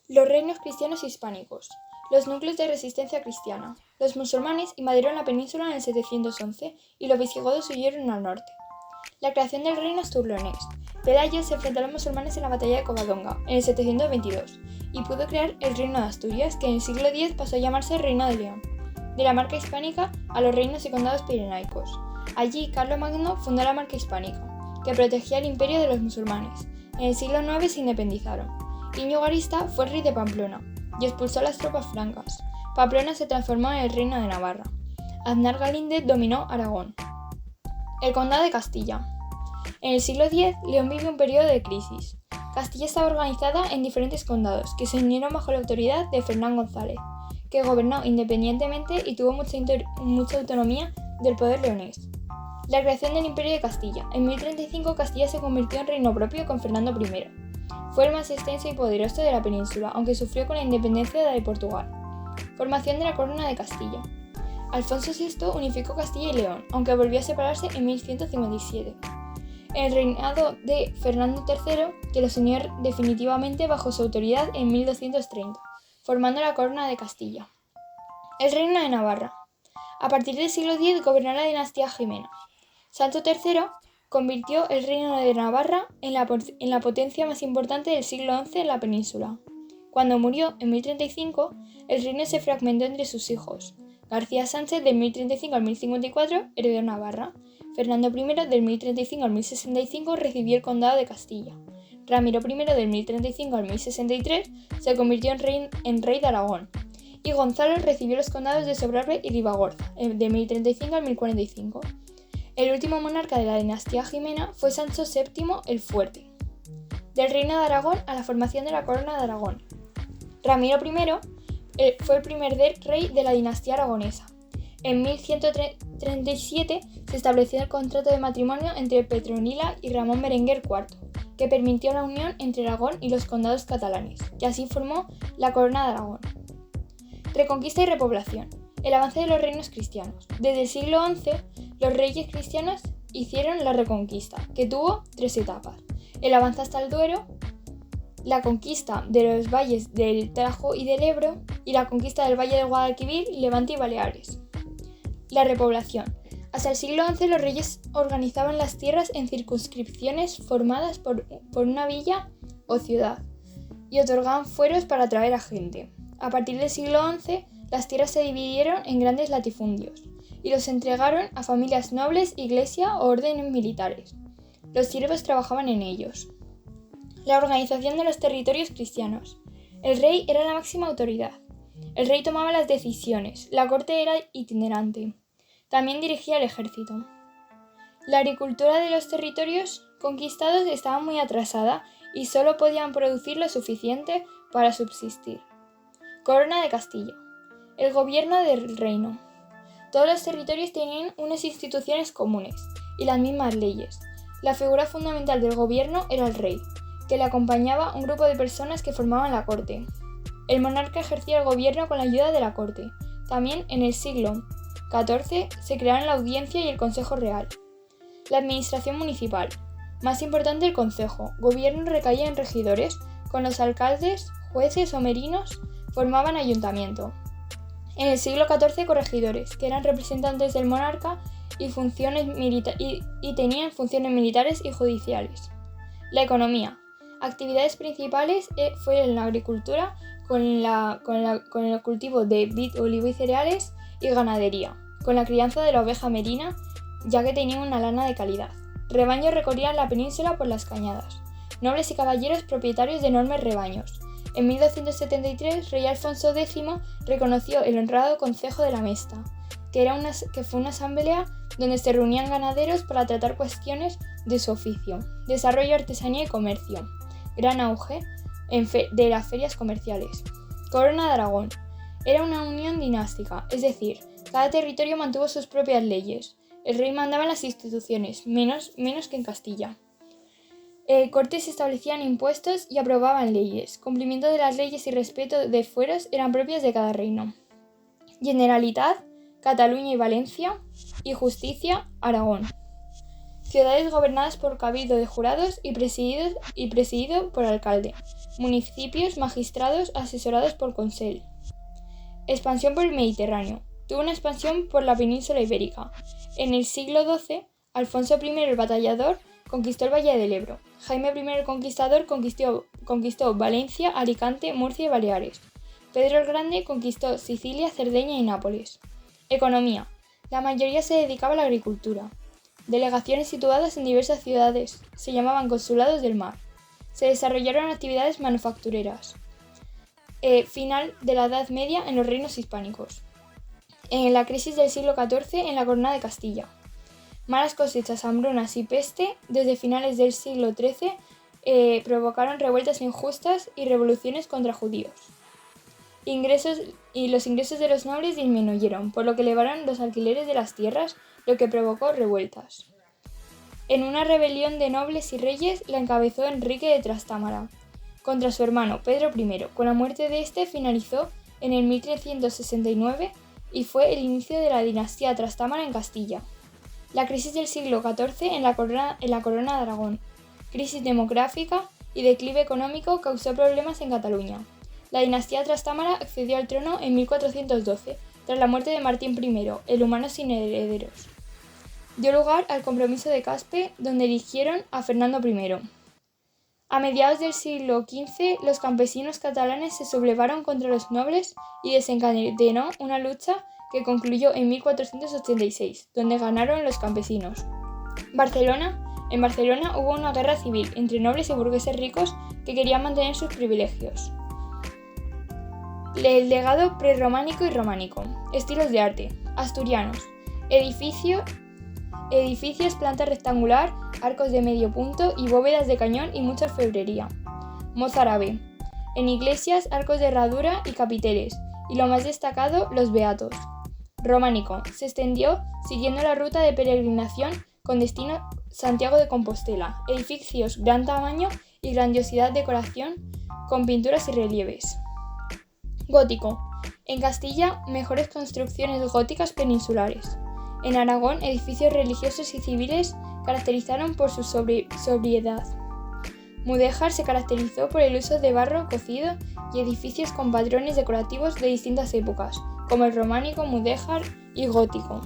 Los reinos cristianos hispánicos. Los núcleos de resistencia cristiana. Los musulmanes invadieron la península en el 711 y los visigodos huyeron al norte. La creación del reino asturleonés. Pelayo se enfrentó a los musulmanes en la batalla de Covadonga en el 722 y pudo crear el reino de Asturias, que en el siglo X pasó a llamarse Reino de León. De la marca hispánica a los reinos y condados pirenaicos. Allí Carlomagno fundó la marca hispánica, que protegía el imperio de los musulmanes. En el siglo IX se independizaron. Íñigo Arista fue rey de Pamplona y expulsó a las tropas francas. Pamplona se transformó en el reino de Navarra. Aznar Galíndez dominó Aragón. El condado de Castilla. En el siglo X, León vivió un periodo de crisis. Castilla estaba organizada en diferentes condados que se unieron bajo la autoridad de Fernán González, que gobernó independientemente y tuvo mucha autonomía del poder leonés. La creación del Imperio de Castilla. En 1035 Castilla se convirtió en reino propio con Fernando I. Fue el más extenso y poderoso de la península, aunque sufrió con la independencia de Portugal. Formación de la Corona de Castilla. Alfonso VI unificó Castilla y León, aunque volvió a separarse en 1157. El reinado de Fernando III, que los unió definitivamente bajo su autoridad en 1230, formando la Corona de Castilla. El Reino de Navarra. A partir del siglo X gobernó la dinastía Jimena. Sancho III convirtió el Reino de Navarra en la potencia más importante del siglo XI en la península. Cuando murió, en 1035, el reino se fragmentó entre sus hijos. García Sánchez, del 1035 al 1054, heredó Navarra. Fernando I, del 1035 al 1065, recibió el condado de Castilla. Ramiro I, del 1035 al 1063, se convirtió en rey de Aragón. Y Gonzalo recibió los condados de Sobrarbe y Ribagorza, de 1035 al 1045. El último monarca de la dinastía Jimena fue Sancho VII el Fuerte. Del reino de Aragón a la formación de la Corona de Aragón. Ramiro I fue el primer rey de la dinastía aragonesa. En 1137 se estableció el contrato de matrimonio entre Petronila y Ramón Berenguer IV, que permitió la unión entre Aragón y los condados catalanes, y así formó la Corona de Aragón. Reconquista y repoblación. El avance de los reinos cristianos. Desde el siglo XI, los reyes cristianos hicieron la Reconquista, que tuvo 3 etapas. El avance hasta el Duero, la conquista de los valles del Tajo y del Ebro y la conquista del Valle del Guadalquivir, Levante y Baleares. La repoblación. Hasta el siglo XI los reyes organizaban las tierras en circunscripciones formadas por una villa o ciudad y otorgaban fueros para atraer a gente. A partir del siglo XI, las tierras se dividieron en grandes latifundios y los entregaron a familias nobles, iglesia o órdenes militares. Los siervos trabajaban en ellos. La organización de los territorios cristianos. El rey era la máxima autoridad. El rey tomaba las decisiones. La corte era itinerante. También dirigía el ejército. La agricultura de los territorios conquistados estaba muy atrasada y solo podían producir lo suficiente para subsistir. Corona de Castilla. El gobierno del reino. Todos los territorios tenían unas instituciones comunes y las mismas leyes. La figura fundamental del gobierno era el rey, que le acompañaba un grupo de personas que formaban la corte. El monarca ejercía el gobierno con la ayuda de la corte. También en el siglo XIV se crearon la audiencia y el consejo real. La administración municipal. Más importante el concejo. Gobierno recaía en regidores, con los alcaldes, jueces o merinos formaban ayuntamiento. En el siglo XIV corregidores, que eran representantes del monarca y tenían funciones militares y judiciales. La economía. Actividades principales fueron la agricultura con el cultivo de vid, olivo y cereales y ganadería, con la crianza de la oveja merina, ya que tenía una lana de calidad. Rebaños recorrían la península por las cañadas. Nobles y caballeros propietarios de enormes rebaños. En 1273, rey Alfonso X reconoció el honrado Concejo de la Mesta, que fue una asamblea donde se reunían ganaderos para tratar cuestiones de su oficio. Desarrollo, artesanía y comercio. Gran auge de las ferias comerciales. Corona de Aragón. Era una unión dinástica, es decir, cada territorio mantuvo sus propias leyes. El rey mandaba en las instituciones, menos que en Castilla. Cortes establecían impuestos y aprobaban leyes. Cumplimiento de las leyes y respeto de fueros eran propias de cada reino. Generalitat, Cataluña y Valencia, y Justicia, Aragón. Ciudades gobernadas por cabildo de jurados y presidido por alcalde. municipios magistrados asesorados por Consell. Expansión por el Mediterráneo. Tuvo una expansión por la península ibérica. En el siglo XII, Alfonso I el Batallador conquistó el Valle del Ebro. Jaime I el Conquistador conquistó Valencia, Alicante, Murcia y Baleares. Pedro el Grande conquistó Sicilia, Cerdeña y Nápoles. Economía. La mayoría se dedicaba a la agricultura. Delegaciones situadas en diversas ciudades se llamaban consulados del mar. Se desarrollaron actividades manufactureras. Final de la Edad Media en los reinos hispánicos. En la crisis del siglo XIV en la Corona de Castilla. Malas cosechas, hambrunas y peste desde finales del siglo XIII provocaron revueltas injustas y revoluciones contra judíos. Los ingresos de los nobles disminuyeron, por lo que elevaron los alquileres de las tierras, lo que provocó revueltas. En una rebelión de nobles y reyes la encabezó Enrique de Trastámara contra su hermano Pedro I. Con la muerte de este finalizó en el 1369 y fue el inicio de la dinastía Trastámara en Castilla. La crisis del siglo XIV en la corona de Aragón. Crisis demográfica y declive económico causó problemas en Cataluña. La dinastía Trastámara accedió al trono en 1412, tras la muerte de Martín I, el humano sin herederos. Dio lugar al Compromiso de Caspe, donde eligieron a Fernando I. A mediados del siglo XV, los campesinos catalanes se sublevaron contra los nobles y desencadenó una lucha que concluyó en 1486, donde ganaron los campesinos. En Barcelona hubo una guerra civil entre nobles y burgueses ricos que querían mantener sus privilegios. El legado prerrománico y románico. Estilos de arte. Asturianos. Edificios planta rectangular, arcos de medio punto y bóvedas de cañón y mucha orfebrería. Mozárabe. En iglesias, arcos de herradura y capiteles, y lo más destacado, los beatos. Románico. Se extendió siguiendo la ruta de peregrinación con destino Santiago de Compostela. Edificios gran tamaño y grandiosidad decoración con pinturas y relieves. Gótico. En Castilla, mejores construcciones góticas peninsulares. En Aragón, edificios religiosos y civiles caracterizaron por su sobriedad. Mudéjar se caracterizó por el uso de barro cocido y edificios con patrones decorativos de distintas épocas, como el románico, mudéjar y gótico.